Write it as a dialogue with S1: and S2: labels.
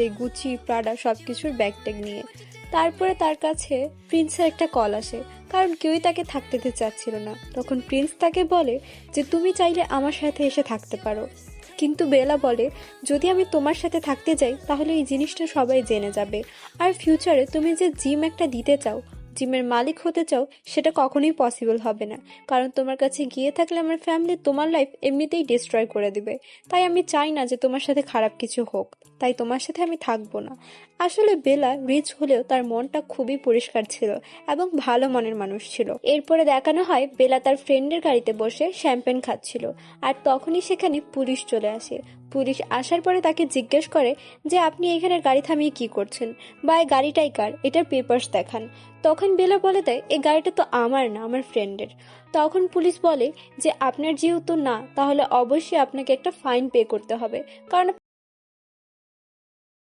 S1: এই Gucci Prada সবকিছুর bag tag নিয়ে। তারপরে তার কাছে প্রিন্সের একটা কল আসে, কারণ কেউই তাকে থাকতে দিতে চাচ্ছিল না। তখন প্রিন্স তাকে বলে যে তুমি চাইলে আমার সাথে এসে থাকতে পারো, কিন্তু বেলা বলে যদি আমি তোমার সাথে থাকতে যাই তাহলে এই জিনিসটা সবাই জেনে যাবে, আর ফিউচারে তুমি যে জিম একটা দিতে চাও, জিমের মালিক হতে চাও, সেটা কখনোই পসিবল হবে না। কারণ তোমার কাছে গিয়ে থাকলে আমার ফ্যামিলি তোমার লাইফ এমনিতেই ডিস্ট্রয় করে দিবে। তাই আমি চাই না যে তোমার সাথে খারাপ কিছু হোক, তাই তোমার সাথে আমি থাকবো না। আসলে বেলা রিচ হলেও তার মনটা খুবই পরিষ্কার ছিল এবং ভালো মনের মানুষ ছিল। এরপরে দেখানো হয় বেলা তার ফ্রেন্ডের গাড়িতে বসে শ্যাম্পেন খাচ্ছিল, আর তখনই সেখানে পুলিশ চলে আসে। পুলিশ আসার পরে তাকে জিজ্ঞেস করে যে আপনি এখানে গাড়ি থামিয়ে কি করছেন, বা এই গাড়িটাই কার, এটার পেপারস দেখান। তখন বেলা বলে দেয় এই গাড়িটা তো আমার না, আমার ফ্রেন্ডের। তখন পুলিশ বলে যে আপনার যেহেতু না, তাহলে অবশ্যই আপনাকে একটা ফাইন পে করতে হবে, কারণ